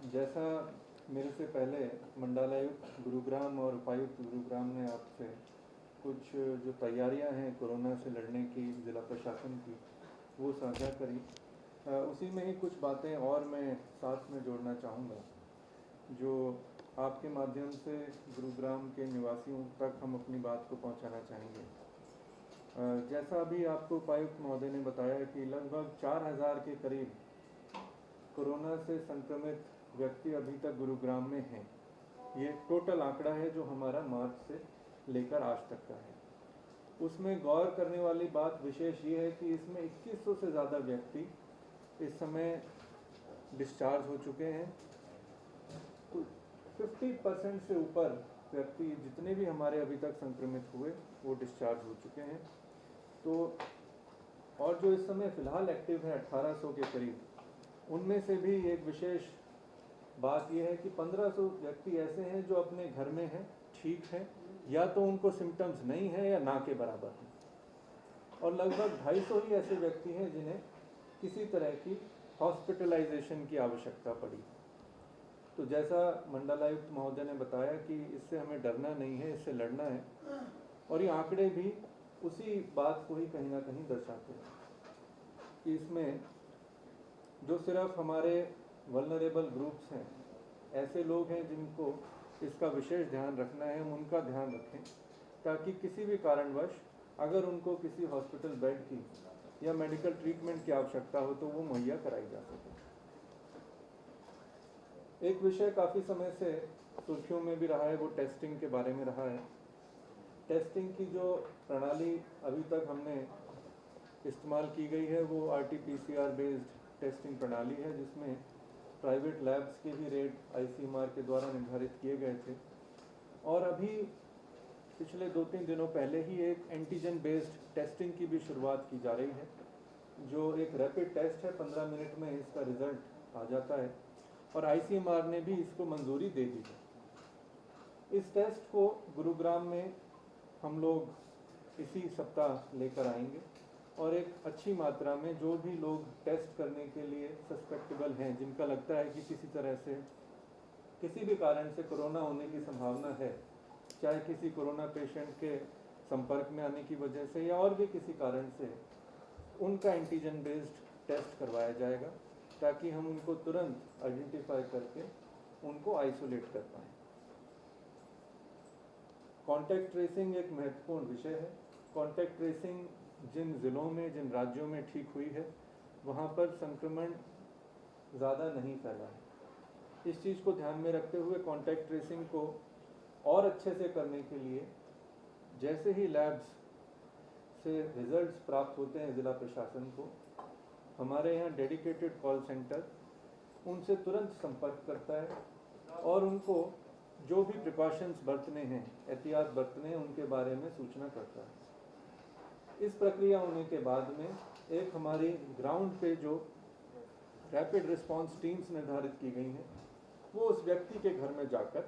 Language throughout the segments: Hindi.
जैसा मेरे से पहले मंडलायुक्त गुरुग्राम और उपायुक्त गुरुग्राम ने आपसे कुछ जो तैयारियां हैं कोरोना से लड़ने की ज़िला प्रशासन की वो साझा करी, उसी में ही कुछ बातें और मैं साथ में जोड़ना चाहूँगा जो आपके माध्यम से गुरुग्राम के निवासियों तक हम अपनी बात को पहुंचाना चाहेंगे। जैसा अभी आपको उपायुक्त महोदय ने बताया कि लगभग 4000 के करीब कोरोना से संक्रमित व्यक्ति अभी तक गुरुग्राम में हैं। ये टोटल आंकड़ा है जो हमारा मार्च से लेकर आज तक का है। उसमें गौर करने वाली बात विशेष ये है कि इसमें 2100 से ज़्यादा व्यक्ति इस समय डिस्चार्ज हो चुके हैं। 50% से ऊपर व्यक्ति जितने भी हमारे अभी तक संक्रमित हुए वो डिस्चार्ज हो चुके हैं। तो और जो इस समय फ़िलहाल एक्टिव है 1800 के करीब, उनमें से भी एक विशेष बात यह है कि 1500 व्यक्ति ऐसे हैं जो अपने घर में हैं, ठीक हैं, या तो उनको सिम्टम्स नहीं है या ना के बराबर हैं, और लगभग 250 ही ऐसे व्यक्ति हैं जिन्हें किसी तरह की हॉस्पिटलाइजेशन की आवश्यकता पड़ी। तो जैसा मंडलायुक्त महोदय ने बताया कि इससे हमें डरना नहीं है, इससे लड़ना है, और ये आंकड़े भी उसी बात को ही कहीं ना कहीं दर्शाते हैं कि इसमें जो सिर्फ हमारे वल्नरेबल ग्रुप्स हैं, ऐसे लोग हैं जिनको इसका विशेष ध्यान रखना है, हम उनका ध्यान रखें ताकि किसी भी कारणवश अगर उनको किसी हॉस्पिटल बेड की या मेडिकल ट्रीटमेंट की आवश्यकता हो तो वो मुहैया कराई जा सके। एक विषय काफ़ी समय से सुर्खियों में भी रहा है, वो टेस्टिंग के बारे में रहा है। टेस्टिंग की जो प्रणाली अभी तक हमने इस्तेमाल की गई है वो RT-PCR बेस्ड टेस्टिंग प्रणाली है, जिसमें प्राइवेट लैब्स के भी रेट ICMR के द्वारा निर्धारित किए गए थे। और अभी पिछले 2-3 दिनों पहले ही एक एंटीजन बेस्ड टेस्टिंग की भी शुरुआत की जा रही है, जो एक रैपिड टेस्ट है, 15 मिनट में इसका रिजल्ट आ जाता है, और ICMR ने भी इसको मंजूरी दे दी है। इस टेस्ट को गुरुग्राम में हम लोग इसी सप्ताह लेकर आएंगे, और एक अच्छी मात्रा में जो भी लोग टेस्ट करने के लिए सस्पेक्टेबल हैं, जिनका लगता है कि किसी तरह से किसी भी कारण से कोरोना होने की संभावना है, चाहे किसी कोरोना पेशेंट के संपर्क में आने की वजह से या और भी किसी कारण से, उनका एंटीजन बेस्ड टेस्ट करवाया जाएगा ताकि हम उनको तुरंत आइडेंटिफाई करके उनको आइसोलेट कर पाएँ। कॉन्टैक्ट ट्रेसिंग एक महत्वपूर्ण विषय है। कॉन्टैक्ट ट्रेसिंग जिन ज़िलों में, जिन राज्यों में ठीक हुई है, वहाँ पर संक्रमण ज़्यादा नहीं फैला है। इस चीज़ को ध्यान में रखते हुए कॉन्टैक्ट ट्रेसिंग को और अच्छे से करने के लिए जैसे ही लैब्स से रिजल्ट्स प्राप्त होते हैं ज़िला प्रशासन को, हमारे यहाँ डेडिकेटेड कॉल सेंटर उनसे तुरंत संपर्क करता है और उनको जो भी प्रिकॉशंस बरतने हैं, एहतियात बरतने हैं, उनके बारे में सूचना करता है। इस प्रक्रिया होने के बाद में एक हमारी ग्राउंड पे जो रैपिड रिस्पांस टीम्स निर्धारित की गई हैं, वो उस व्यक्ति के घर में जाकर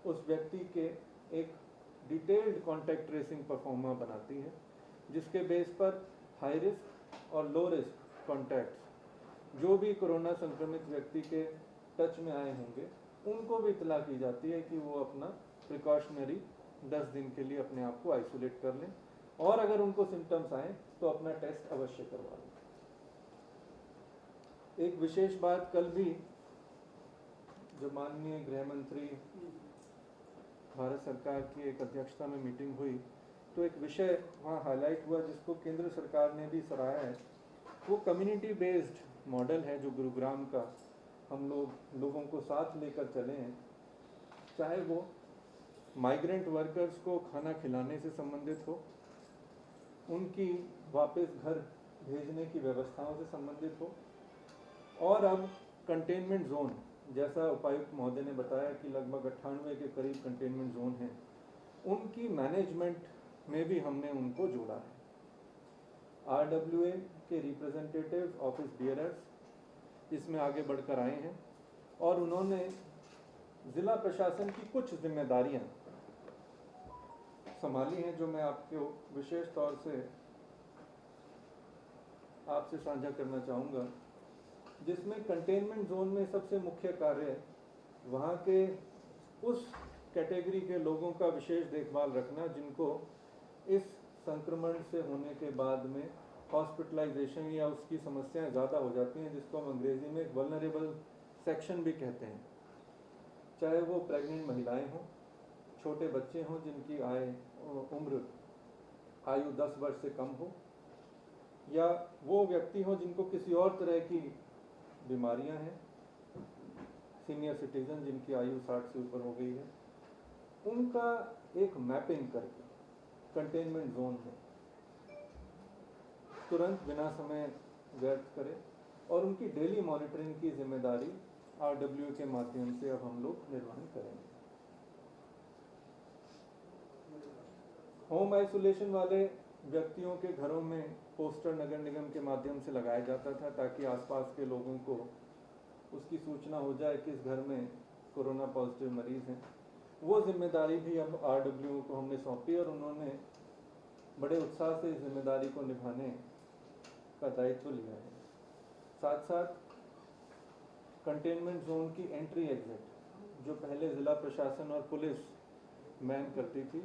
उस व्यक्ति के एक डिटेल्ड कॉन्टैक्ट ट्रेसिंग परफॉर्मा बनाती है, जिसके बेस पर हाई रिस्क और लो रिस्क कॉन्टैक्ट्स जो भी कोरोना संक्रमित व्यक्ति के टच में आए होंगे, उनको भी इतला की जाती है कि वो अपना प्रिकॉशनरी 10 दिन के लिए अपने आप को आइसोलेट कर लें, और अगर उनको सिम्टम्स आए तो अपना टेस्ट अवश्य करवा लें। एक विशेष बात, कल भी जो माननीय गृह मंत्री भारत सरकार की एक अध्यक्षता में मीटिंग हुई, तो एक विषय वहाँ हाईलाइट हुआ जिसको केंद्र सरकार ने भी सराहा है। वो कम्युनिटी बेस्ड मॉडल है जो गुरुग्राम का हम लोगों को साथ लेकर चले हैं, चाहे वो माइग्रेंट वर्कर्स को खाना खिलाने से संबंधित हो, उनकी वापस घर भेजने की व्यवस्थाओं से संबंधित हो, और अब कंटेनमेंट जोन, जैसा उपायुक्त महोदय ने बताया कि लगभग 98 के करीब कंटेनमेंट जोन हैं, उनकी मैनेजमेंट में भी हमने उनको जोड़ा है। RWA के रिप्रेजेंटेटिव ऑफिस बियरर्स इसमें आगे बढ़कर आए हैं और उन्होंने ज़िला प्रशासन की कुछ जिम्मेदारियां संभाली हैं, जो मैं आपको विशेष तौर से आपसे साझा करना चाहूँगा। जिसमें कंटेनमेंट जोन में सबसे मुख्य कार्य वहाँ के उस कैटेगरी के लोगों का विशेष देखभाल रखना जिनको इस संक्रमण से होने के बाद में हॉस्पिटलाइजेशन या उसकी समस्याएं ज़्यादा हो जाती हैं, जिसको हम अंग्रेजी में वल्नरेबल सेक्शन भी कहते हैं। चाहे वो प्रेग्नेंट महिलाएं हों, छोटे बच्चे हों जिनकी उम्र आयु 10 वर्ष से कम हो, या वो व्यक्ति हों जिनको किसी और तरह की बीमारियां हैं, सीनियर सिटीजन जिनकी आयु 60 से ऊपर हो गई है, उनका एक मैपिंग करके कंटेनमेंट जोन में तुरंत बिना समय व्यर्थ करें और उनकी डेली मॉनिटरिंग की जिम्मेदारी RWA के माध्यम से अब हम लोग निर्वहन करेंगे। होम आइसोलेशन वाले व्यक्तियों के घरों में पोस्टर नगर निगम के माध्यम से लगाया जाता था ताकि आसपास के लोगों को उसकी सूचना हो जाए कि इस घर में कोरोना पॉजिटिव मरीज हैं। वो जिम्मेदारी भी अब RWA को हमने सौंपी और उन्होंने बड़े उत्साह से इस जिम्मेदारी को निभाने का दायित्व लिया है। साथ साथ कंटेनमेंट जोन की एंट्री एग्जिट जो पहले ज़िला प्रशासन और पुलिस मैन करती थी,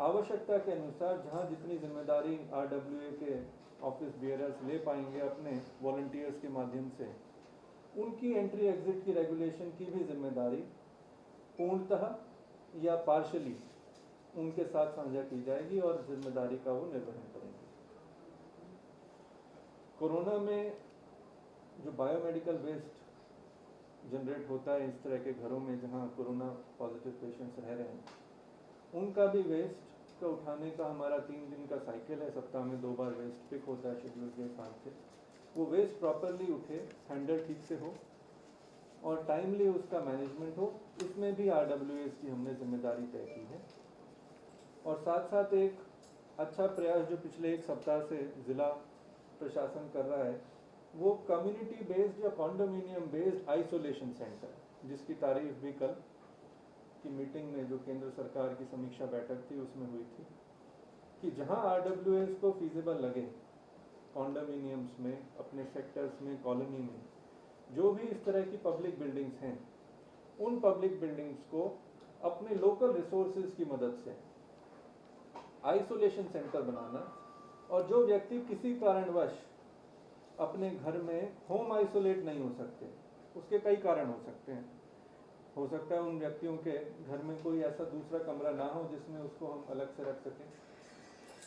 आवश्यकता के अनुसार जहां जितनी जिम्मेदारी RWA के ऑफिस बियरर्स ले पाएंगे अपने वॉलंटियर्स के माध्यम से, उनकी एंट्री एग्जिट की रेगुलेशन की भी जिम्मेदारी पूर्णतः या पार्शली उनके साथ साझा की जाएगी और जिम्मेदारी का वो निर्वहन करेंगे। कोरोना में जो बायोमेडिकल वेस्ट जनरेट होता है इस तरह के घरों में जहां कोरोना पॉजिटिव पेशेंट्स रह रहे हैं, उनका भी वेस्ट का उठाने का हमारा 3 दिन का साइकिल है। सप्ताह में 2 बार वेस्ट पिक होता है शेड्यूल के हिसाब से। वो वेस्ट प्रॉपरली उठे, हैंडल ठीक से हो और टाइमली उसका मैनेजमेंट हो, इसमें भी RWAs की हमने जिम्मेदारी तय की है। और साथ साथ एक अच्छा प्रयास जो पिछले 1 सप्ताह से ज़िला प्रशासन कर रहा है, वो कम्युनिटी बेस्ड या कॉन्डोमिनियम बेस्ड आइसोलेशन सेंटर, जिसकी तारीफ भी कल की मीटिंग में जो केंद्र सरकार की समीक्षा बैठक थी उसमें हुई थी, कि जहां RWAs को फीजिबल लगे कॉन्डोमिनियम्स में, अपने सेक्टर्स में, कॉलोनी में जो भी इस तरह की पब्लिक बिल्डिंग्स हैं, उन पब्लिक बिल्डिंग्स को अपने लोकल रिसोर्सेज की मदद से आइसोलेशन सेंटर बनाना। और जो व्यक्ति किसी कारणवश अपने घर में होम आइसोलेट नहीं हो सकते, उसके कई कारण हो सकते हैं। हो सकता है उन व्यक्तियों के घर में कोई ऐसा दूसरा कमरा ना हो जिसमें उसको हम अलग से रख सकें।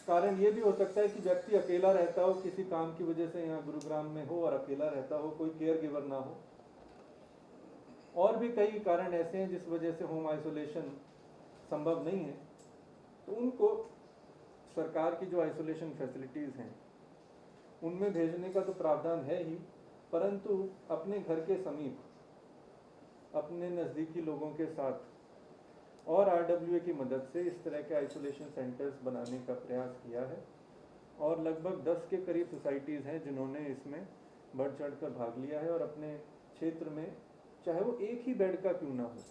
कारण ये भी हो सकता है कि व्यक्ति अकेला रहता हो, किसी काम की वजह से यहाँ गुरुग्राम में हो और अकेला रहता हो, कोई केयर गिवर ना हो। और भी कई कारण ऐसे हैं जिस वजह से होम आइसोलेशन संभव नहीं है। तो उनको सरकार की जो आइसोलेशन फैसिलिटीज़ हैं उनमें भेजने का तो प्रावधान है ही, परंतु अपने घर के समीप अपने नज़दीकी लोगों के साथ और RWA की मदद से इस तरह के आइसोलेशन सेंटर्स बनाने का प्रयास किया है। और लगभग 10 के करीब सोसाइटीज़ हैं जिन्होंने इसमें बढ़ चढ़ कर भाग लिया है और अपने क्षेत्र में, चाहे वो एक ही बेड का क्यों ना हो,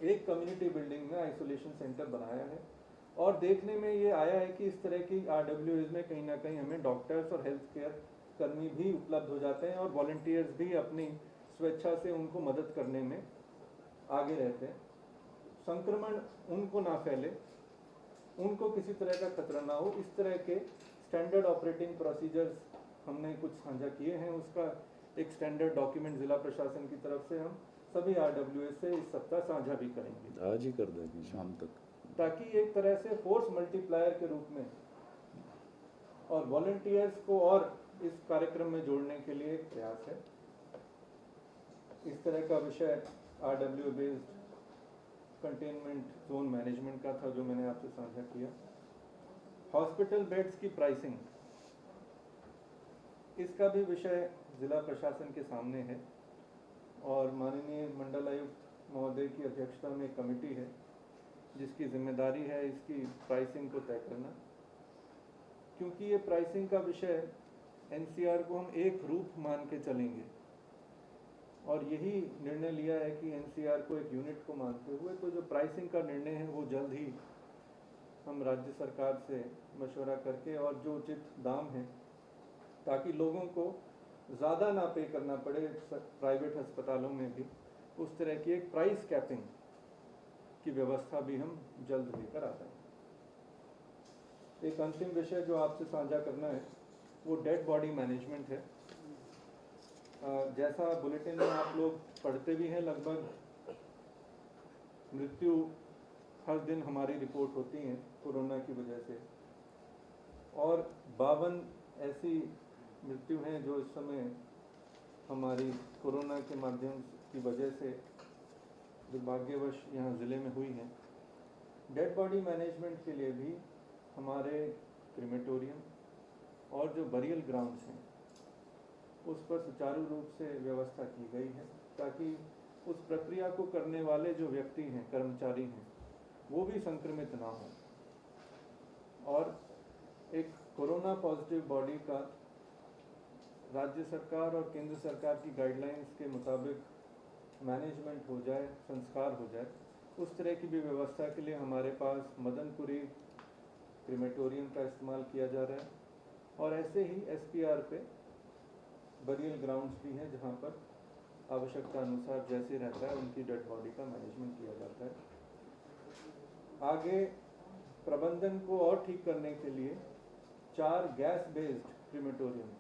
एक कम्युनिटी बिल्डिंग में आइसोलेशन सेंटर बनाया है। और देखने में ये आया है कि इस तरह की RWAs में कहीं ना कहीं हमें डॉक्टर्स और हेल्थ केयर कर्मी भी उपलब्ध हो जाते हैं और वॉलंटियर्स भी अपनी स्वेच्छा से उनको मदद करने में आगे रहते हैं। संक्रमण उनको ना फैले, उनको किसी तरह का खतरा ना हो, इस तरह के स्टैंडर्ड ऑपरेटिंग प्रोसीजर्स हमने कुछ साझा किए हैं। उसका एक स्टैंडर्ड डॉक्यूमेंट जिला प्रशासन की तरफ से हम सभी RWA से इस सप्ताह साझा भी करेंगे। आज ही कर देंगे शाम तक, ताकि एक तरह से फोर्स मल्टीप्लायर के रूप में और वॉलंटियर्स को और इस कार्यक्रम में जोड़ने के लिए एक प्रयास है। इस तरह का विषय RWA based containment zone management का था जो मैंने आपसे साझा किया। हॉस्पिटल बेड्स की प्राइसिंग, इसका भी विषय जिला प्रशासन के सामने है और माननीय मंडलायुक्त महोदय की अध्यक्षता में एक कमेटी है जिसकी जिम्मेदारी है इसकी प्राइसिंग को तय करना। क्योंकि ये प्राइसिंग का विषय NCR को हम एक रूप मान के चलेंगे और यही निर्णय लिया है कि NCR को एक यूनिट को मानते हुए, तो जो प्राइसिंग का निर्णय है वो जल्द ही हम राज्य सरकार से मशवरा करके और जो उचित दाम है ताकि लोगों को ज़्यादा ना पे करना पड़े प्राइवेट अस्पतालों में भी, उस तरह की एक प्राइस कैपिंग की व्यवस्था भी हम जल्द लेकर आ रहे हैं। एक अंतिम विषय जो आपसे साझा करना है वो डेड बॉडी मैनेजमेंट है। जैसा बुलेटिन में आप लोग पढ़ते भी हैं, लगभग मृत्यु हर दिन हमारी रिपोर्ट होती हैं कोरोना की वजह से, और 52 ऐसी मृत्यु हैं जो इस समय हमारी कोरोना के माध्यम की वजह से दुर्भाग्यवश यहाँ ज़िले में हुई हैं। डेड बॉडी मैनेजमेंट के लिए भी हमारे क्रिमेटोरियम और जो बरियल ग्राउंड्स हैं उस पर सुचारू रूप से व्यवस्था की गई है, ताकि उस प्रक्रिया को करने वाले जो व्यक्ति हैं, कर्मचारी हैं, वो भी संक्रमित ना हो, और एक कोरोना पॉजिटिव बॉडी का राज्य सरकार और केंद्र सरकार की गाइडलाइंस के मुताबिक मैनेजमेंट हो जाए, संस्कार हो जाए, उस तरह की भी व्यवस्था के लिए हमारे पास मदनपुरी क्रिमेटोरियम का इस्तेमाल किया जा रहा है। और ऐसे ही SPR पे बरियल ग्राउंड्स भी हैं जहाँ पर आवश्यकता अनुसार जैसे रहता है उनकी डेड बॉडी का मैनेजमेंट किया जाता है। आगे प्रबंधन को और ठीक करने के लिए 4 गैस बेस्ड क्रिमेटोरियम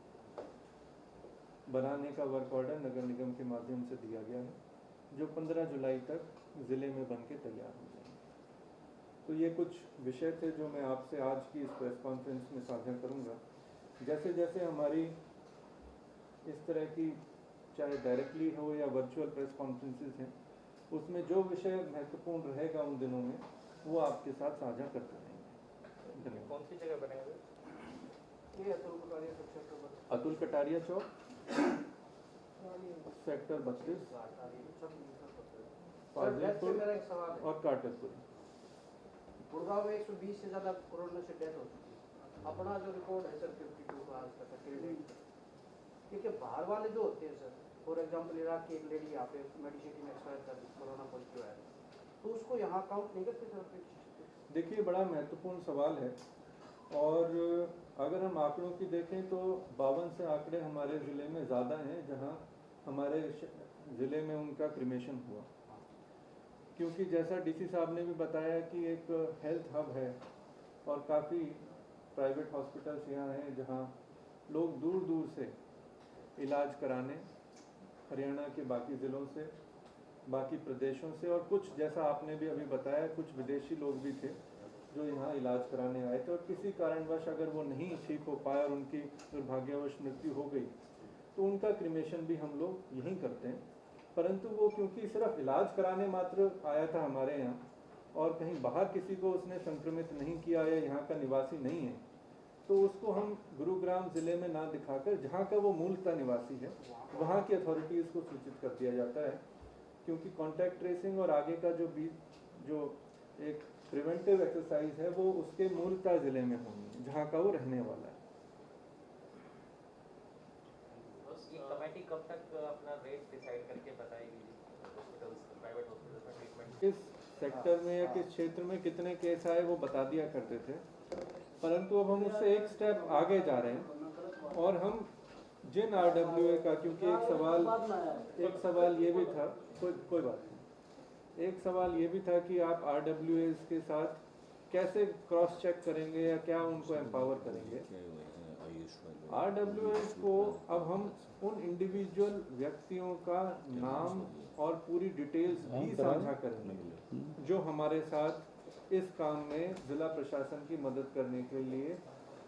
बनाने का वर्क ऑर्डर नगर निगम के माध्यम से दिया गया है, जो 15 जुलाई तक ज़िले में बन के तैयार हो जाएंगे। तो ये कुछ विषय थे जो मैं आपसे आज की इस प्रेस कॉन्फ्रेंस में साझा करूंगा। जैसे जैसे हमारी इस तरह की चाहे डायरेक्टली हो या वर्चुअल प्रेस कॉन्फ्रेंसेस हैं, उसमें जो विषय महत्वपूर्ण रहेगा उन दिनों में वो आपके साथ साझा करते रहेंगे। कौन सी जगह बनेंगे? ये अतुल कटारिया चौक, सेक्टर 32, फाजिलपुर मेरा एक सवाल है। और काटरपुरी। गुड़गांव में 120 से ज़्यादा कोरोना से डेथ हो चुकी है। अपना जो रिकॉर्ड है सर 52 का आज का तक, क्योंकि बाहर वाले जो होते हैं सर, फॉर एग्जांपल इराक की एक लेडी यहाँ पे मेडिसिटी में एक्सपायर कर दी, कोरोना पॉजिटिव है, तो उसको यहाँ काउंट नहीं करते सर? देखिए, बड़ा महत्वपूर्ण सवाल है, और अगर हम आंकड़ों की देखें तो 52 से आंकड़े हमारे ज़िले में ज़्यादा हैं जहां हमारे ज़िले में उनका क्रिमेशन हुआ, क्योंकि जैसा DC साहब ने भी बताया कि एक हेल्थ हब है और काफ़ी प्राइवेट हॉस्पिटल्स यहाँ हैं जहाँ लोग दूर दूर से इलाज कराने, हरियाणा के बाकी ज़िलों से, बाकी प्रदेशों से, और कुछ जैसा आपने भी अभी बताया कुछ विदेशी लोग भी थे जो यहाँ इलाज कराने आए थे, और किसी कारणवश अगर वो नहीं ठीक हो पाया और उनकी दुर्भाग्यवश मृत्यु हो गई तो उनका क्रिमेशन भी हम लोग यहीं करते हैं। परंतु वो क्योंकि सिर्फ इलाज कराने मात्र आया था हमारे यहाँ और कहीं बाहर किसी को उसने संक्रमित नहीं किया या यहाँ का निवासी नहीं है, तो उसको हम गुरुग्राम ज़िले में ना दिखाकर जहाँ का वो मूलतः निवासी है वहाँ की अथॉरिटीज़ को सूचित कर दिया जाता है, क्योंकि कॉन्टैक्ट ट्रेसिंग और आगे का जो एक प्रिवेंटिव एक्सरसाइज है वो उसके मूलतः ज़िले में होनी है जहाँ का वो रहने वाला है। कमेटी कब तक अपना रेट डिसाइड करके बताएगी हॉस्पिटल्स, प्राइवेट हॉस्पिटल्स में ट्रीटमेंट? किस सेक्टर में या किस क्षेत्र में कितने केस आए वो बता दिया करते थे, परंतु अब हम उससे एक स्टेप आगे जा रहे हैं और हम जिन RWA का, क्योंकि एक सवाल ये भी था, कोई बात नहीं, एक सवाल ये भी था कि आप RWAs के साथ कैसे क्रॉस चेक करेंगे या क्या उनको एम्पावर करेंगे। RWAs को अब हम उन इंडिविजुअल व्यक्तियों का नाम और पूरी डिटेल्स भी साझा करेंगे जो हमारे साथ इस काम में जिला प्रशासन की मदद करने के लिए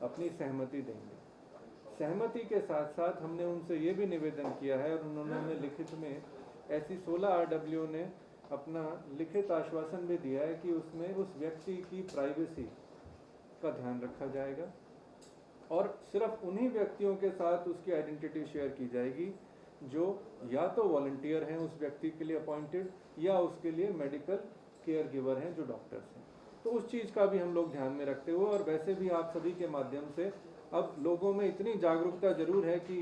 अपनी सहमति देंगे। सहमति के साथ साथ हमने उनसे ये भी निवेदन किया है और उन्होंने लिखित में ऐसी 16 RWO ने अपना लिखित आश्वासन भी दिया है कि उसमें उस व्यक्ति की प्राइवेसी का ध्यान रखा जाएगा और सिर्फ उन्हीं व्यक्तियों के साथ उसकी आइडेंटिटी शेयर की जाएगी जो या तो वॉलंटियर हैं उस व्यक्ति के लिए अपॉइंटेड या उसके लिए मेडिकल केयर गिवर हैं जो डॉक्टर्स हैं। तो उस चीज़ का भी हम लोग ध्यान में रखते हुए, और वैसे भी आप सभी के माध्यम से अब लोगों में इतनी जागरूकता जरूर है कि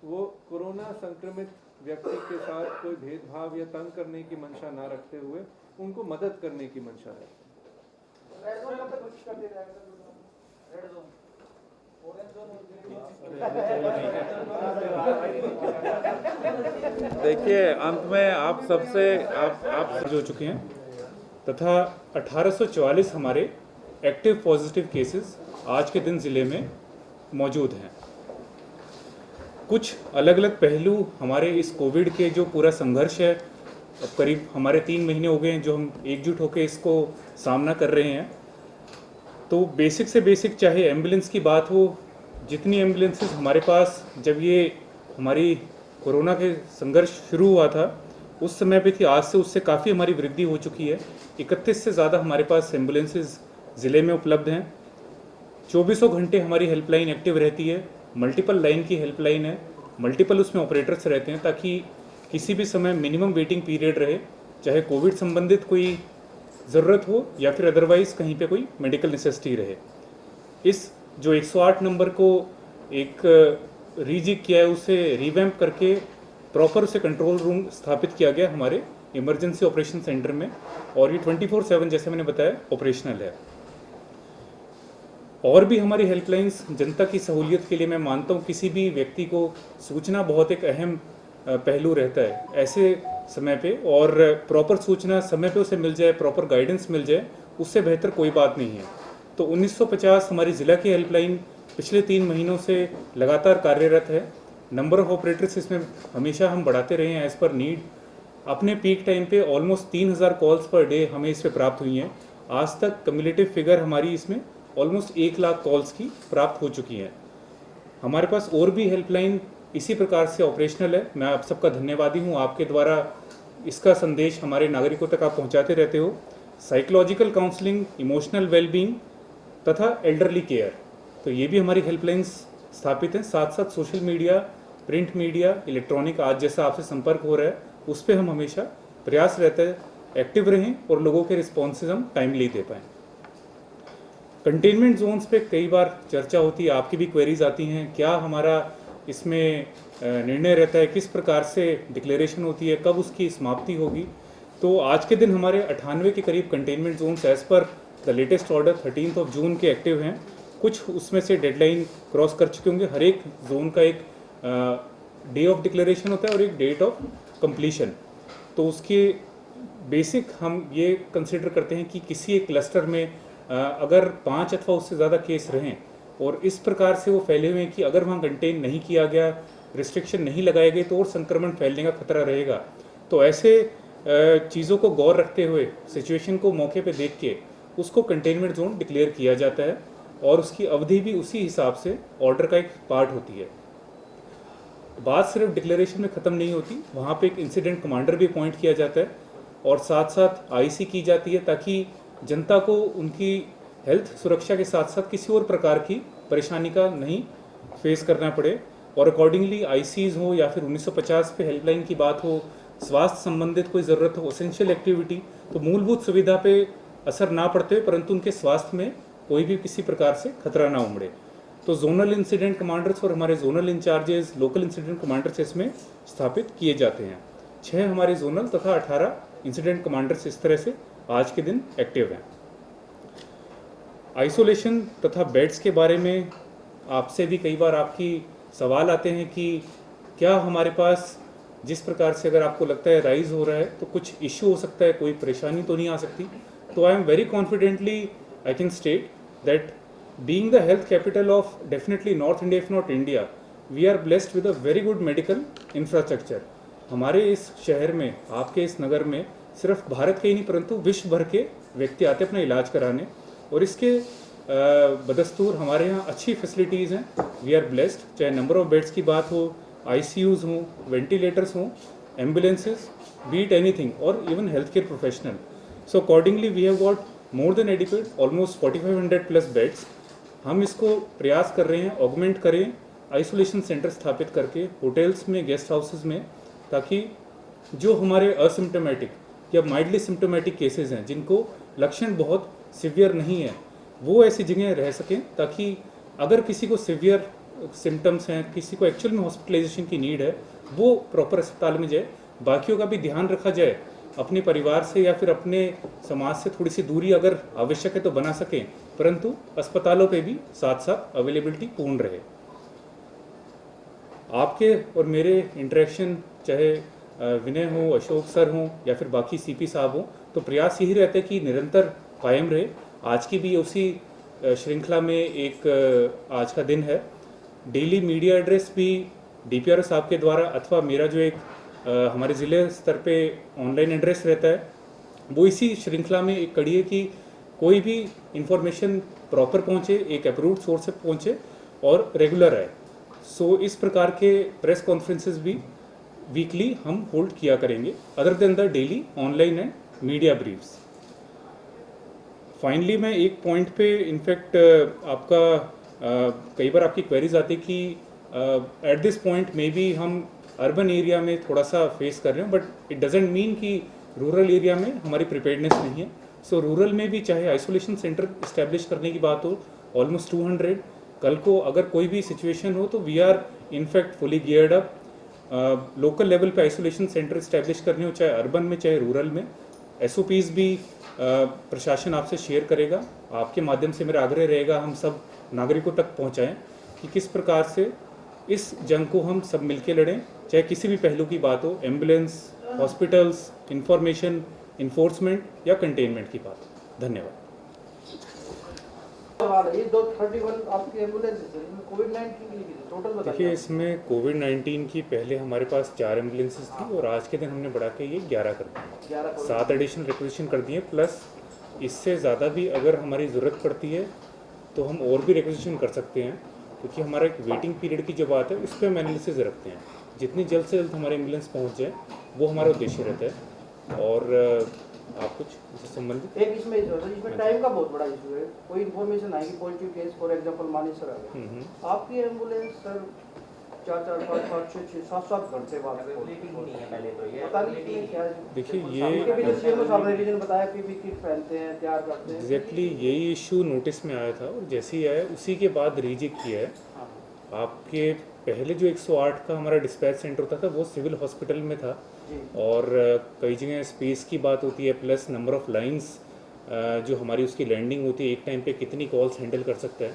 वो कोरोना संक्रमित व्यक्ति के साथ कोई भेदभाव या तंग करने की मंशा ना रखते हुए उनको मदद करने की मंशा रखते हैं। देखिए, अंत में आप सबसे आप जो चुके हैं तथा 1844 हमारे एक्टिव पॉजिटिव केसेस आज के दिन ज़िले में मौजूद हैं। कुछ अलग अलग पहलू हमारे इस कोविड के जो पूरा संघर्ष है, अब करीब हमारे 3 महीने हो गए हैं जो हम एकजुट होकर इसको सामना कर रहे हैं। तो बेसिक से बेसिक, चाहे एम्बुलेंस की बात हो, जितनी एम्बुलेंसेस हमारे पास जब ये हमारी कोरोना के संघर्ष शुरू हुआ था उस समय पे थी, आज से उससे काफ़ी हमारी वृद्धि हो चुकी है। 31 से ज़्यादा हमारे पास एम्बुलेंसेस ज़िले में उपलब्ध हैं। 24 घंटे हमारी हेल्पलाइन एक्टिव रहती है। मल्टीपल लाइन की हेल्पलाइन है, मल्टीपल उसमें ऑपरेटर्स रहते हैं ताकि किसी भी समय मिनिमम वेटिंग पीरियड रहे, चाहे कोविड संबंधित कोई ज़रूरत हो या फिर अदरवाइज़ कहीं पे कोई मेडिकल नेसेसिटी रहे। इस जो 108 नंबर को एक रीजिक किया है, उसे रिवैम्प करके प्रॉपर उसे कंट्रोल रूम स्थापित किया गया हमारे इमरजेंसी ऑपरेशन सेंटर में, और ये 24/7 जैसे मैंने बताया ऑपरेशनल है। और भी हमारी हेल्पलाइंस जनता की सहूलियत के लिए, मैं मानता हूँ किसी भी व्यक्ति को सूचना बहुत एक अहम पहलू रहता है ऐसे समय पे, और प्रॉपर सूचना समय पे उसे मिल जाए, प्रॉपर गाइडेंस मिल जाए, उससे बेहतर कोई बात नहीं है। तो 1950 हमारी ज़िला की हेल्पलाइन पिछले 3 महीनों से लगातार कार्यरत है। नंबर ऑफ ऑपरेटर्स इसमें हमेशा हम बढ़ाते रहे हैं एज़ पर नीड। अपने पीक टाइम पे ऑलमोस्ट 3000 कॉल्स पर डे हमें इस पे प्राप्त हुई हैं। आज तक कम्युलेटिव फिगर हमारी इसमें ऑलमोस्ट 1 लाख कॉल्स की प्राप्त हो चुकी हैं। हमारे पास और भी हेल्पलाइन इसी प्रकार से ऑपरेशनल है। मैं आप सबका धन्यवादी हूँ, आपके द्वारा इसका संदेश हमारे नागरिकों तक आप पहुँचाते रहते हो। साइकोलॉजिकल काउंसलिंग, इमोशनल वेलबींग तथा एल्डरली केयर, तो ये भी हमारी हेल्पलाइंस स्थापित हैं। साथ साथ social media, print media, electronic, आज जैसा आपसे संपर्क हो रहा है उस पर हम हमेशा प्रयास रहता है एक्टिव रहें और लोगों के रिस्पॉन्सेज हम टाइमली दे पाएँ। कंटेनमेंट जोन्स पे कई बार चर्चा होती है, आपकी भी क्वेरीज आती हैं, क्या हमारा इसमें निर्णय रहता है, किस प्रकार से डिक्लेरेशन होती है, कब उसकी समाप्ति होगी। तो आज के दिन हमारे 98 के करीब containment zones as per the latest order 13 जून के एक्टिव हैं। कुछ उसमें से डेडलाइन क्रॉस कर चुके होंगे। हर एक जोन का एक डे ऑफ डिक्लेरेशन होता है और एक डेट ऑफ कंप्लीशन। तो उसके बेसिक हम ये कंसिडर करते हैं कि किसी एक क्लस्टर में अगर 5 अथवा उससे ज़्यादा केस रहें और इस प्रकार से वो फैले हुए हैं कि अगर वहाँ कंटेन नहीं किया गया, रिस्ट्रिक्शन नहीं लगाए गए, तो और संक्रमण फैलने का खतरा रहेगा। तो ऐसे चीज़ों को गौर रखते हुए, सिचुएशन को मौके पे देख के उसको कंटेनमेंट जोन डिक्लेयर किया जाता है और उसकी अवधि भी उसी हिसाब से ऑर्डर का एक पार्ट होती है। बात सिर्फ डिक्लेरेशन में ख़त्म नहीं होती, वहाँ पे एक इंसिडेंट कमांडर भी अपॉइंट किया जाता है और साथ साथ आईसी की जाती है ताकि जनता को उनकी हेल्थ सुरक्षा के साथ साथ किसी और प्रकार की परेशानी का नहीं फेस करना पड़े। और अकॉर्डिंगली आईसीज हो या फिर 1950 पे हेल्पलाइन की बात हो, स्वास्थ्य संबंधित कोई ज़रूरत हो, एसेंशियल एक्टिविटी, तो मूलभूत सुविधा पे असर ना पड़ते हुए परंतु उनके स्वास्थ्य में कोई भी किसी प्रकार से खतरा ना उमड़े, तो जोनल इंसिडेंट कमांडर्स और हमारे zonal incharges, local incident commanders इसमें स्थापित किए जाते हैं। 6 हमारे जोनल तथा 18 इंसिडेंट कमांडर्स इस तरह से आज के दिन एक्टिव हैं। आइसोलेशन तथा बेड्स के बारे में आपसे भी कई बार आपकी सवाल आते हैं कि क्या हमारे पास जिस प्रकार से अगर आपको लगता है राइज हो रहा है तो कुछ इश्यू हो सकता है, कोई परेशानी तो नहीं आ सकती। तो I am very confidently I can state that being the health capital of definitely north India if not India, we are blessed with a very good medical infrastructure. हमारे इस शहर में, आपके इस नगर में सिर्फ भारत के ही नहीं परंतु विश्व भर के व्यक्ति आते अपना इलाज कराने, और इसके बदस्तूर हमारे यहाँ अच्छी फैसिलिटीज़ हैं। वी आर ब्लेस्ड, चाहे नंबर ऑफ बेड्स की बात हो, आईसीयूज़ हों, वेंटिलेटर्स हों, एम्बुलेंसेज, बीट एनीथिंग, और even health care professional. So accordingly we have got more than adequate, almost 4500 plus beds. हम इसको प्रयास कर रहे हैं ऑगमेंट करें, आइसोलेशन सेंटर स्थापित करके होटल्स में, गेस्ट हाउसेज में, ताकि जो हमारे असिम्टोमेटिक या माइल्डली सिम्टोमेटिक केसेस हैं जिनको लक्षण बहुत सिवियर नहीं है, वो ऐसी जगह रह सकें ताकि अगर किसी को सिवियर सिम्टम्स हैं, किसी को एक्चुअल में हॉस्पिटलाइजेशन की नीड है, वो प्रॉपर अस्पताल में जाए। बाकियों का भी ध्यान रखा जाए, अपने परिवार से या फिर अपने समाज से थोड़ी सी दूरी अगर आवश्यक है तो बना सकें, परंतु अस्पतालों पे भी साथ साथ अवेलेबिलिटी पूर्ण रहे। आपके और मेरे इंटरेक्शन चाहे विनय हो, अशोक सर हों या फिर बाकी सीपी साहब हों, तो प्रयास यही रहता है कि निरंतर कायम रहे। आज की भी उसी श्रृंखला में एक आज का दिन है। डेली मीडिया एड्रेस भी डीपीआरओ साहब के द्वारा अथवा मेरा जो एक हमारे ज़िले स्तर पे ऑनलाइन एड्रेस रहता है, वो इसी श्रृंखला में एक कड़ी है कि कोई भी इंफॉर्मेशन प्रॉपर पहुँचे, एक अप्रूव्ड सोर्स से पहुँचे और रेगुलर है। सो इस प्रकार के प्रेस कॉन्फ्रेंसेस भी वीकली हम होल्ड किया करेंगे, other than the daily online and media briefs. Finally मैं एक पॉइंट पे इनफैक्ट आपका कई बार आपकी क्वेरीज आती कि at this point may be हम अर्बन एरिया में थोड़ा सा फेस कर रहे हैं, बट इट डजेंट मीन कि रूरल एरिया में हमारी प्रिपेयर्डनेस नहीं है। सो रूरल में भी चाहे आइसोलेशन सेंटर इस्टेब्लिश करने की बात हो, ऑलमोस्ट 200, कल को अगर कोई भी सिचुएशन हो तो we are in fact fully geared up. Local level पे आइसोलेशन सेंटर इस्टेब्लिश करने हो, चाहे अर्बन में चाहे रूरल में। एसओपीज भी प्रशासन आपसे शेयर करेगा। आपके माध्यम से मेरा आग्रह रहेगा हम सब नागरिकों तक पहुंचाएं कि किस प्रकार से इस जंग को हम सब मिलकर लड़ें, चाहे किसी भी पहलू की बात हो, एम्बुलेंस, हॉस्पिटल्स, इंफॉर्मेशन, इन्फोर्समेंट या कंटेनमेंट की बात हो। धन्यवाद। ये दो 31 आपकी एम्बुलेंस है, इनमें कोविड-19 की लिखी थी, टोटल बताइए। देखिए, इसमें कोविड-19 की पहले हमारे पास 4 एम्बुलेंसेज थी और आज के दिन हमने बढ़ा के ये 11 कर दी, 7 एडिशनल रिक्वेजिशन कर दिए, प्लस इससे ज़्यादा भी अगर हमारी ज़रूरत पड़ती है तो हम और भी रिक्वेजिशन कर सकते हैं, क्योंकि हमारा एक वेटिंग पीरियड की जो बात है उस पर हम एनालिसिस रखते हैं। जितनी जल्द से जल्द हमारे एम्बुलेंस पहुँच जाए वो हमारा उद्देश्य रहता है। और आप कुछ इससे संबंधित? एक इसमें टाइम का बहुत बड़ा इशू है। कोई इन्फॉर्मेशन आएगी, positive case for example Manesar आ गया, आपकी एम्बुलेंस सर 4-4, 5-5, 6-6, 7-7 घंटे बाद अवेलेबिलिटी ही नहीं है पहले तो ये। पता नहीं इसमें क्या है। देखिए, इनके भी जो ये सीएमओ साहब ने रीजन बताया, पीपी किट पहनते हैं, तैयार करते हैं। एग्जैक्टली यही इशू नोटिस में आया था और जैसे ही आया उसी के बाद रिजेक्ट किया है। हाँ, आपके पहले जो 108 का हमारा डिस्पैच सेंटर होता था वो सिविल हॉस्पिटल में था, जी। और कई जगह स्पेस की बात होती है, प्लस नंबर ऑफ लाइंस जो हमारी उसकी लैंडिंग होती है, एक टाइम पे कितनी कॉल्स हैंडल कर सकता है।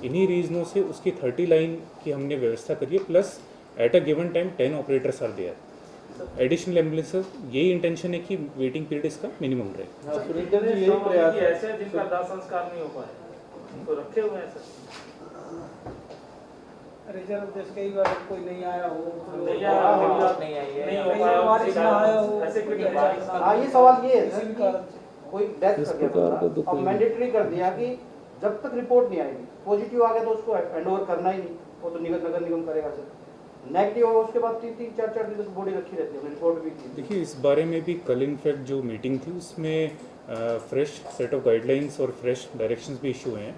इन्हीं रीजनों से उसकी 30 लाइन की हमने व्यवस्था करी है, plus at a given time 10 operators are there. Additional ambulances, यही इंटेंशन है कि वेटिंग पीरियड इसका मिनिमम रहे। सुरेंद्र जी, यही प्रयास है। ऐसे जिनका दाह संस्कार नहीं हो पाए तो रखे हुए हैं सर। रिजर्व देश कई बार कोई नहीं आया हो, नहीं आया हो, नहीं आई है, नहीं हो कई पाया, बारिश में आया हो, ऐसे कोई कोई बारिश नहीं हाँ, ये सवाल ये है किसी सर भी कि कारण से। कोई डेथ कर गया बंदा, अब मैंडेटरी कर दिया कि जब तक रिपोर्ट नहीं आएगी, पॉजिटिव आ गया तो उसको हैंडओवर करना ही नहीं, वो तो नगर निगम करेगा सर। नेगेटिव हो उसके बाद 3-3, 4-4 दिन तक बॉडी रखी रहती है, रिपोर्ट भी की। देखिए, इस बारे में भी कल इनफैक्ट जो मीटिंग थी उसमें फ्रेश सेट ऑफ गाइडलाइंस और फ्रेश डायरेक्शंस भी इशू हैं।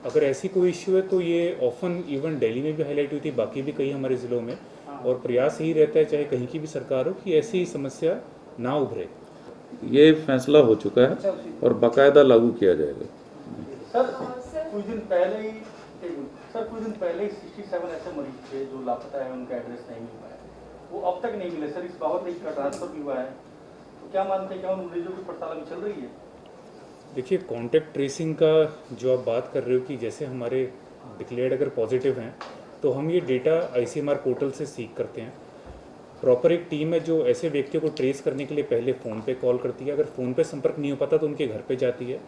अगर ऐसी कोई इशू है तो ये ऑफन इवन दिल्ली में भी हाईलाइट हुई थी, बाकी भी कई हमारे ज़िलों में, और प्रयास यही रहता है चाहे कहीं की भी सरकार हो कि ऐसी समस्या ना उभरे। ये फैसला हो चुका है और बाकायदा लागू किया जाएगा। सर कुछ दिन पहले ही 67 ऐसे मरीज थे जो लापता है, उनका एड्रेस नहीं मिल पाया, वो अब तक नहीं मिले सर। इस बाबत एक ट्रांसफर भी हुआ है, तो क्या मानते हैं, क्या उन मरीजों की पड़ताल अभी चल रही है? देखिए, कॉन्टैक्ट ट्रेसिंग का जो आप बात कर रहे हो कि जैसे हमारे डिक्लेयर्ड अगर पॉजिटिव हैं तो हम ये डेटा आईसीएमआर पोर्टल से सीख करते हैं। प्रॉपर एक टीम है जो ऐसे व्यक्तियों को ट्रेस करने के लिए पहले फ़ोन पे कॉल करती है, अगर फ़ोन पे संपर्क नहीं हो पाता तो उनके घर पे जाती है।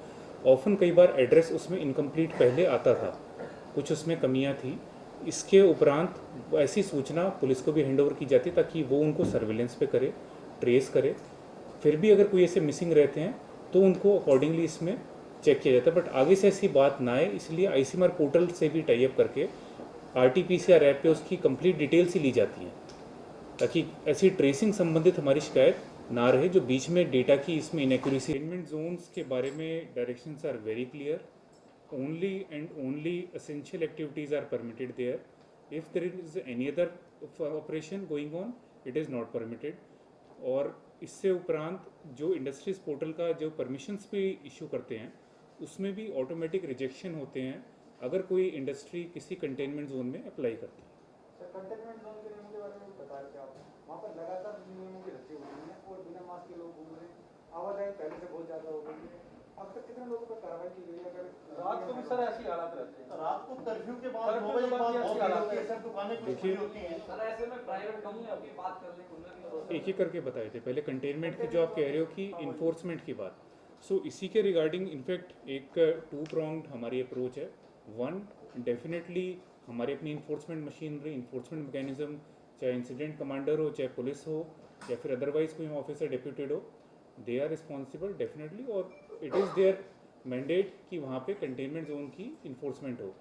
ऑफन कई बार एड्रेस उसमें इनकम्प्लीट पहले आता था, कुछ उसमें कमियां थी। इसके उपरांत ऐसी सूचना पुलिस को भी हैंडओवर की जाती ताकि वो उनको सर्विलेंस पे करे, ट्रेस करे। फिर भी अगर कोई ऐसे मिसिंग रहते हैं तो उनको अकॉर्डिंगली इसमें चेक किया जाता है, बट आगे से ऐसी बात ना आए इसलिए आईसीएमआर पोर्टल से भी टाई अप करके आरटीपीसीआर ऐप पे उसकी कंप्लीट डिटेल्स ही ली जाती हैं, ताकि ऐसी ट्रेसिंग संबंधित हमारी शिकायत ना रहे जो बीच में डेटा की इसमें इनएक्यूरेसी। कंटेनमेंट जोन्स के बारे में directions are very clear, only and only essential activities are permitted there. If there is any other operation going on it is not permitted. और इससे उपरांत जो इंडस्ट्रीज पोर्टल का जो परमिशंस भी इशू करते हैं उसमें भी ऑटोमेटिक रिजेक्शन होते हैं अगर कोई इंडस्ट्री किसी कंटेनमेंट जोन में अप्लाई करती है। सर, कंटेनमेंट जोन के नियमों के बारे में बता रहे थे आप, वहाँ पर लगातार नियमों की रस्सी हुई है और बिना मास्क के लोग घूम रहे हैं, आवाजाही पहले से बहुत ज़्यादा हो गई है, अब तक कितने लोगों पर कार्रवाई की गई है? अगर रात को भी सर ऐसी हालात रहते हैं। रात को कर्फ्यू के बाद कर्फ्यू 9 बजे के के बाद बाद भी बहुत ऐसी भीड़ हालत होती है, है। सब दुकानें खुली देखिए, होती हैं। सर ऐसे में प्राइवेट कंपनियों की बात कर लें उनमें भी भरोसा एक एक करके बताए थे। पहले कंटेनमेंट की जो आप कह रहे हो कि इन्फोर्समेंट की बात, सो इसी के रिगार्डिंग इनफैक्ट एक टू प्रॉन्ग्ड हमारी अप्रोच है। वन, डेफिनेटली हमारी अपनी इन्फोर्समेंट मशीनरी, इन्फोर्समेंट मैकेनिज्म, चाहे इंसिडेंट कमांडर हो, चाहे पुलिस हो, या फिर अदरवाइज कोई ऑफिसर डिप्यूटेड हो, दे आर रिस्पॉन्सिबल डेफिनेटली, और इट इज़ देयर मैंडेट कि वहाँ पे कंटेनमेंट जोन की इन्फोर्समेंट हो।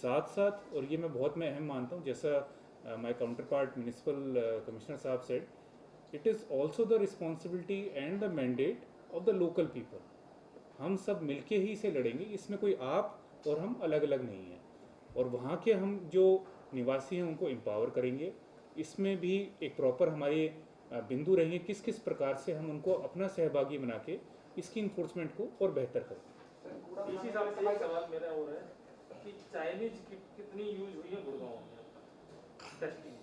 साथ साथ, और ये मैं अहम मानता हूँ, जैसा my counterpart municipal commissioner साहब said, it is also the responsibility and the mandate of the local people. हम सब मिलके ही इसे लड़ेंगे, इसमें कोई आप और हम अलग अलग नहीं हैं। और वहाँ के हम जो निवासी हैं उनको एम्पावर करेंगे। इसमें भी एक प्रॉपर हमारे बिंदु रहेंगे किस किस प्रकार से हम उनको अपना सहभागी बना के इसकी इन्फोर्समेंट को और बेहतर करें। इसी हिसाब से एक सवाल मेरा हो रहा है कि चाइनीज कितनी यूज हुई है गुड़गांव में टेस्टिंग?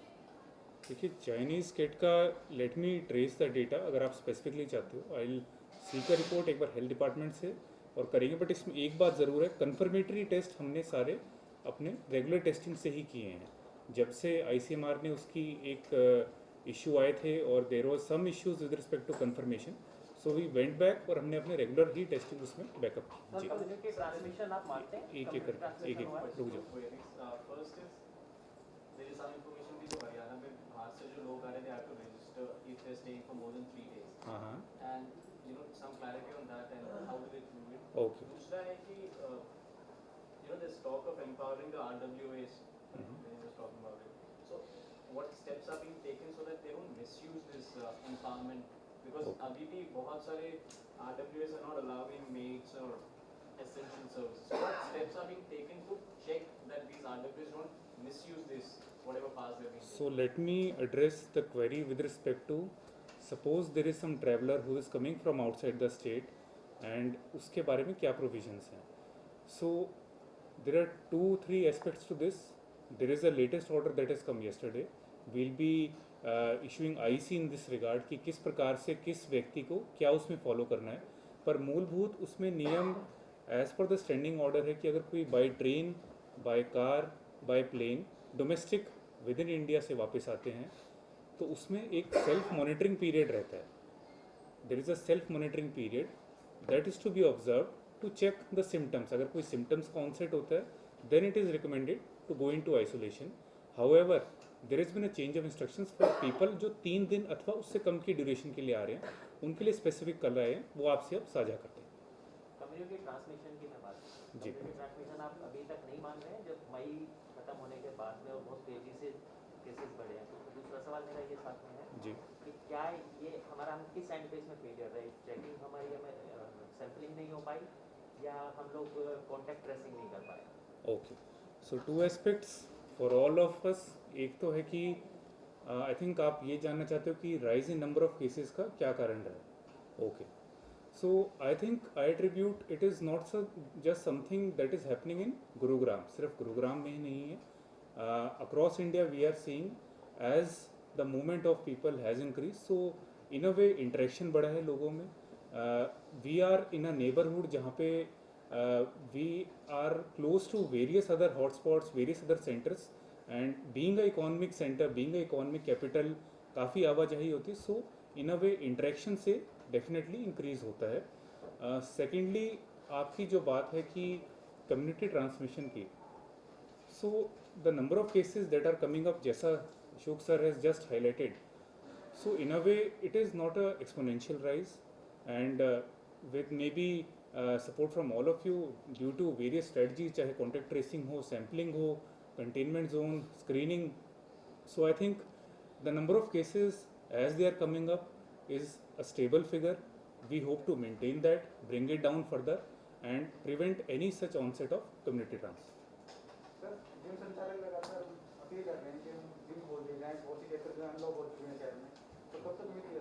देखिए, चाइनीज़ किट का let me trace the data, अगर आप स्पेसिफिकली चाहते हो। I will seek a report एक बार हेल्थ डिपार्टमेंट से और करेंगे। बट इसमें एक बात ज़रूर है, कन्फर्मेटरी टेस्ट हमने सारे अपने रेगुलर टेस्टिंग से ही किए हैं। जब से ICMR ने उसकी एक इशू आए थे और there was some issues with respect to confirmation, so we went back और हमने अपने रेगुलर ही टेस्टिंग उसमें बैकअप की। जी, कम्युनिटी ट्रांसमिशन आप मानते हैं? एक एक करके एक एक रुक जाओ। First is there is some information भी जो हरियाणा में बाहर से जो लोग आ रहे थे have to register if they staying for more than 3 days, हाँ हाँ, and you know some clarity on that and how do they prove it. Okay. दूसरा है कि you know this talk of empowering the RWAs, they was talking about it. So what steps are being taken so that they don't misuse this empowerment? Because अभी भी बहुत सारे RWAs are not allowing maids or essential services. So what steps are being taken to check that these RWAs don't misuse this whatever pass they're being taken? So let me address the query with respect to, suppose there is some traveler who is coming from outside the state and उसके बारे में क्या provisions हैं. So there are 2-3 aspects to this. There is a latest order that has come yesterday. We'll be issuing IC in this regard कि किस प्रकार से किस व्यक्ति को क्या उसमें फॉलो करना है। पर मूलभूत उसमें नियम as per the standing order है कि अगर कोई by train, by car, by plane domestic within India से वापस आते हैं तो उसमें एक सेल्फ मॉनिटरिंग पीरियड रहता है। There is a self monitoring period that is to be observe to check the symptoms. अगर कोई सिम्टम्स का ऑनसेट होता है then it is recommended to go into isolation. However there is been a change of instructions for people जो 3 दिन अथवा उससे कम की ड्यूरेशन के लिए आ रहे हैं, उनके लिए स्पेसिफिक कर रहे हैं, वो आपसे अब साझा करते हैं। कम्युनिटी ट्रांसमिशन की मैं बात करूं। जी। कम्युनिटी ट्रांसमिशन आप अभी तक नहीं मान रहे हैं, जब मई खत्म होने के बाद में और बहुत तेजी से केसेस बढ़े हैं। तो दूसरा सवाल मेरा ये साथ में है जी, कि क्या ये हमारा हम किस एंड पे इसमें फेलियर रहे? चेकिंग हमारी हमें सैम्पलिंग नहीं हो पाई या हम लोग कॉन्टैक्ट ट्रेसिंग नहीं कर पाए? Okay. So 2 aspects for all of us. एक तो है कि आई थिंक आप ये जानना चाहते हो कि rise in number of cases का क्या कारण रहा है। Okay, so I think I attribute it is not just something that is happening in Gurugram. सिर्फ गुरुग्राम में ही नहीं है, across India we are seeing as the movement of people has increase. So in a way interaction बढ़ा है लोगों में। We are in a neighbourhood जहाँ पे we are close to various other hotspots, various other centers, and being a economic center, being a economic capital, काफ़ी आवाजाही होती है। सो इन अ वे इंटरेक्शन से डेफिनेटली इंक्रीज होता है। सेकेंडली आपकी जो बात है कि कम्युनिटी ट्रांसमिशन की, so the number of cases that are coming up, जैसा Ashok sir has just highlighted, so in a way it is not a exponential rise, and with maybe support from all of you due to various strategies, चाहे contact tracing हो, sampling हो, containment zone, screening. So I think the number of cases as they are coming up is a stable figure. We hope to maintain that, bring it down further and prevent any such onset of community transmission. Sir, gym संचालक लगातार अपील कर रहे हैं कि हम जिम खोल दिए जाएं, बहुत सी जगह जो अनलॉक हो चुके हैं शहर में, तो कब तक उम्मीद है?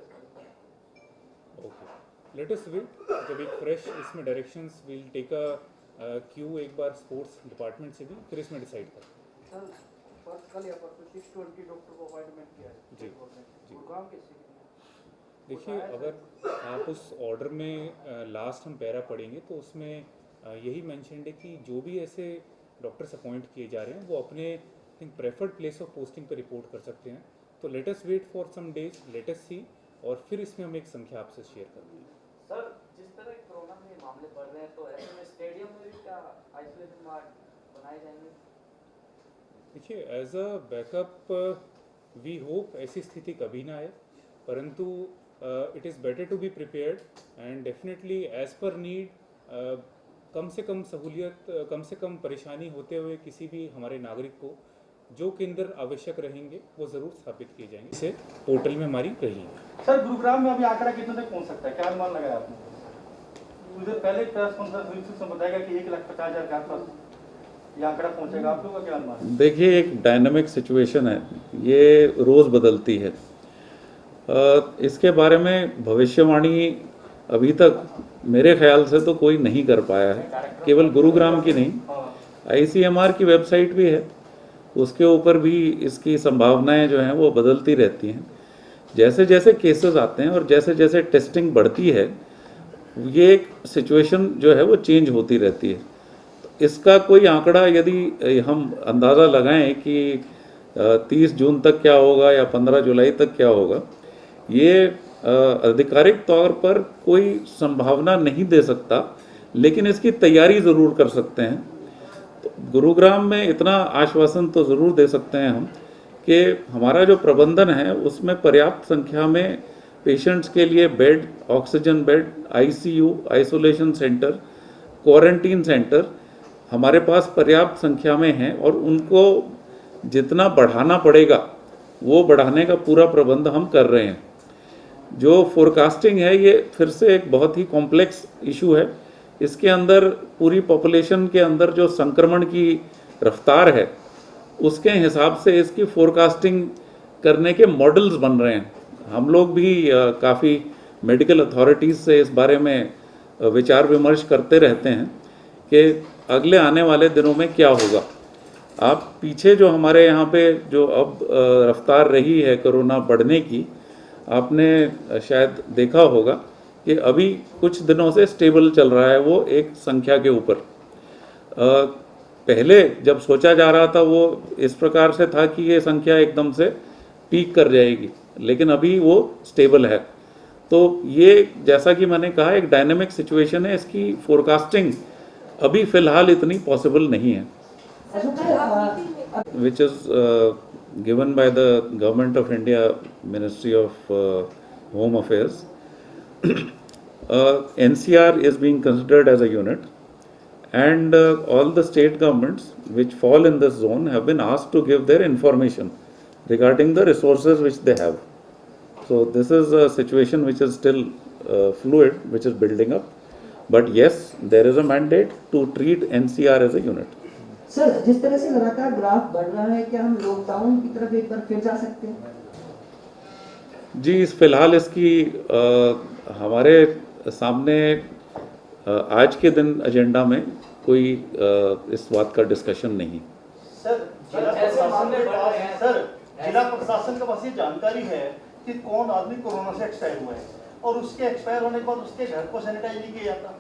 Okay, let us wait. जब एक फ्रेश इसमें directions will take a cue एक बार स्पोर्ट्स डिपार्टमेंट से भी, फिर इसमें डिसाइड करें। सर कल या परसों 620 डॉक्टर को अपॉइंटमेंट किया है जी, बोर्ड ने। जी। गुड़गांव के स्थिति में देखिए, अगर आप उस ऑर्डर में लास्ट हम पैरा पढ़ेंगे तो उसमें यही मेंशन्ड है कि जो भी ऐसे डॉक्टर्स अपॉइंट किए जा रहे हैं वो अपने think preferred place of posting पर रिपोर्ट कर सकते हैं। तो let us wait for some days, let us see, और फिर इसमें हम एक संख्या आपसे शेयर करेंगे। सर, जिस तरह कोरोना में मामले बढ़ रहे हैं तो ऐसे में स्टेडियम में भी क्या आइसोलेशन वार्ड बनाए जाएंगे? देखिए, as a backup we hope ऐसी स्थिति कभी ना आए, परंतु it is better to be prepared and definitely as per need कम से कम सहूलियत, कम से कम परेशानी होते हुए किसी भी हमारे नागरिक को जो केंद्र आवश्यक रहेंगे वो ज़रूर स्थापित किए जाएंगे। इसे पोर्टल में हमारी रही है। सर, गुरुग्राम में अभी आंकड़ा कितने तक पहुंच सकता है, क्या अनुमान लगाया आपने? उधर पहले प्रेस कॉन्फ्रेंस हुई थी, उसमें बताया गया कि 1,50,000 के आसपास ये आंकड़ा पहुंचेगा। आप लोगों का क्या अनुमान? देखिए, एक डायनामिक सिचुएशन है, ये रोज़ बदलती है। इसके बारे में भविष्यवाणी अभी तक मेरे ख्याल से तो कोई नहीं कर पाया है, केवल गुरुग्राम की नहीं, ICMR की वेबसाइट भी है, उसके ऊपर भी इसकी संभावनाएं जो हैं वो बदलती रहती हैं। जैसे जैसे केसेस आते हैं और जैसे जैसे टेस्टिंग बढ़ती है, ये एक सिचुएशन जो है वो चेंज होती रहती है। तो इसका कोई आंकड़ा यदि हम अंदाज़ा लगाएं कि 30 जून तक क्या होगा या 15 जुलाई तक क्या होगा, ये आधिकारिक तौर पर कोई संभावना नहीं दे सकता, लेकिन इसकी तैयारी ज़रूर कर सकते हैं। तो गुरुग्राम में इतना आश्वासन तो ज़रूर दे सकते हैं हम कि हमारा जो प्रबंधन है उसमें पर्याप्त संख्या में पेशेंट्स के लिए bed, oxygen bed, ICU, isolation centre, quarantine centre हमारे पास पर्याप्त संख्या में हैं और उनको जितना बढ़ाना पड़ेगा वो बढ़ाने का पूरा प्रबंध हम कर रहे हैं। जो फोरकास्टिंग है ये फिर से एक बहुत ही कॉम्प्लेक्स इशू है। इसके अंदर पूरी पॉपुलेशन के अंदर जो संक्रमण की रफ्तार है उसके हिसाब से इसकी फोरकास्टिंग करने के मॉडल्स बन रहे हैं। हम लोग भी काफ़ी मेडिकल अथॉरिटीज़ से इस बारे में विचार विमर्श करते रहते हैं कि अगले आने वाले दिनों में क्या होगा। आप पीछे जो हमारे यहाँ पे जो अब रफ्तार रही है कोरोना बढ़ने की, आपने शायद देखा होगा कि अभी कुछ दिनों से स्टेबल चल रहा है वो एक संख्या के ऊपर। पहले जब सोचा जा रहा था वो इस प्रकार से था कि ये संख्या एकदम से पीक कर जाएगी, लेकिन अभी वो स्टेबल है। तो ये जैसा कि मैंने कहा एक डायनेमिक सिचुएशन है, इसकी फोरकास्टिंग अभी फ़िलहाल इतनी पॉसिबल नहीं है। Which is given by the Government of India, Ministry of Home Affairs. NCR is being considered as a unit, and all the state governments which fall in this zone have been asked to give their information regarding the resources which they have. So this is a situation which is still fluid, which is building up. But yes, there is a mandate to treat NCR as a unit. Sir, जिस तरह से लगातार ग्राफ बढ़ रहा है, क्या हम लॉकडाउन की तरफ एक बार फिर जा सकते हैं? जी, फिलहाल इसकी हमारे सामने आज के दिन एजेंडा में कोई इस बात का डिस्कशन नहीं। सर, जिला प्रशासन के पास ये जानकारी है कि कौन आदमी कोरोना से एक्सपायर हुआ है और उसके एक्सपायर होने के बाद उसके घर को सैनिटाइज नहीं किया जाता,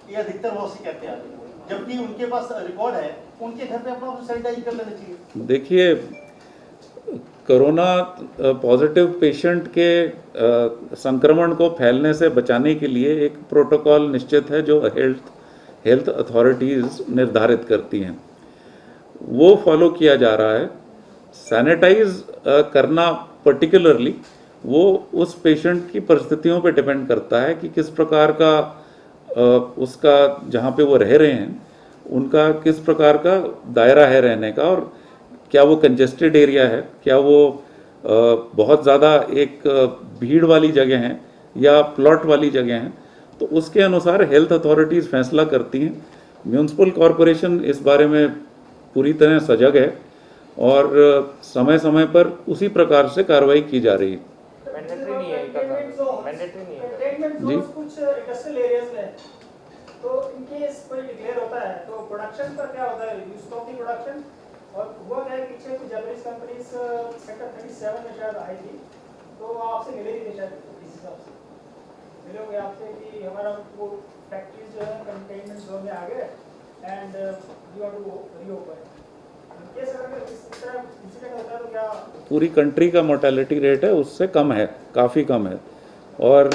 ये अधिकतर बहुत सी कहते हैं, जबकि उनके पास रिकॉर्ड है, उनके घर पे अपना सैनिटाइज कर लेना चाहिए। देखिए, कोरोना पॉजिटिव पेशेंट के संक्रमण को फैलने से बचाने के लिए एक प्रोटोकॉल निश्चित है जो हेल्थ अथॉरिटीज़ निर्धारित करती हैं, वो फॉलो किया जा रहा है। सैनिटाइज करना पर्टिकुलरली वो उस पेशेंट की परिस्थितियों पे डिपेंड करता है कि किस प्रकार का उसका जहाँ पे वो रह रहे हैं उनका किस प्रकार का दायरा है रहने का, और क्या वो कंजेस्टेड एरिया है, क्या वो बहुत ज़्यादा एक भीड़ वाली जगह हैं या प्लॉट वाली जगह हैं, तो उसके अनुसार हेल्थ अथॉरिटीज़ फैसला करती हैं। म्यूनिसिपल कॉरपोरेशन इस बारे में पूरी तरह सजग है और समय समय पर उसी प्रकार से कार्रवाई की जा रही है। मैंडेटरी नहीं है, मैंडेटरी नहीं है जी। कुछ इंडस्ट्रियल एरियाज में तो इनके कोई डिक्लेयर होता है तो प्रोडक्शन का क्या होता है, यू स्टॉप द प्रोडक्शन। और हुआ क्या है, पीछे कुछ जापानीज कंपनीज सेक्टर 37 में शायद आई थी, तो आपसे मिले ही नहीं शायद। हिसाब से मिलोगे आपसे कि हमारा वो फैक्ट्रीज जो है कंटेनमेंट जोन में आ गए and you want to reopen ये सर अगर इस तरह इंसिडेंट होता है तो क्या पूरी कंट्री का मोर्टेलिटी रेट है उससे कम है, काफ़ी कम है, और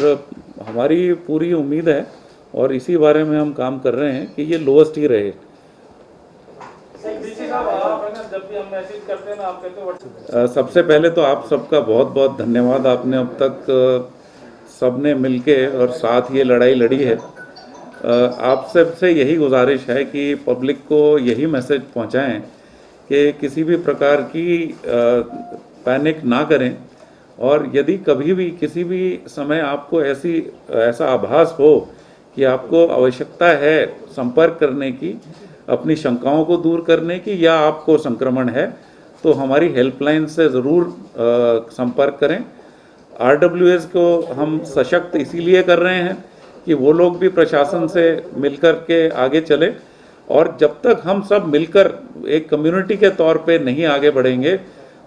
हमारी पूरी उम्मीद है और इसी बारे में हम काम कर रहे हैं कि ये लोएस्ट ही रहे। सबसे पहले तो आप सबका बहुत बहुत धन्यवाद, आपने अब तक सबने मिलके और साथ ये लड़ाई लड़ी है। आप सबसे यही गुजारिश है कि पब्लिक को यही मैसेज पहुंचाएं कि किसी भी प्रकार की पैनिक ना करें, और यदि कभी भी किसी भी समय आपको ऐसा आभास हो कि आपको आवश्यकता है संपर्क करने की, अपनी शंकाओं को दूर करने की, या आपको संक्रमण है, तो हमारी हेल्पलाइन से ज़रूर संपर्क करें। RWS को हम सशक्त इसीलिए कर रहे हैं कि वो लोग भी प्रशासन से मिलकर के आगे चले, और जब तक हम सब मिलकर एक कम्युनिटी के तौर पे नहीं आगे बढ़ेंगे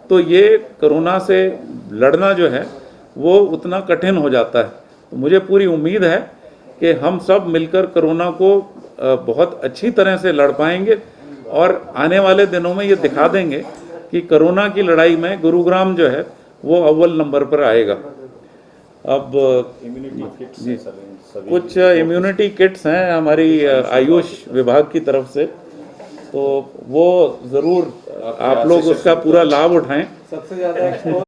तो ये कोरोना से लड़ना जो है वो उतना कठिन हो जाता है। तो मुझे पूरी उम्मीद है कि हम सब मिलकर कोरोना को बहुत अच्छी तरह से लड़ पाएंगे, और आने वाले दिनों में ये दिखा देंगे कि कोरोना की लड़ाई में गुरुग्राम जो है वो अव्वल नंबर पर आएगा। अब जी, कुछ इम्यूनिटी किट्स हैं हमारी आयुष विभाग की तरफ से, तो वो ज़रूर आप लोग उसका पूरा लाभ उठाएं। सबसे ज़्यादा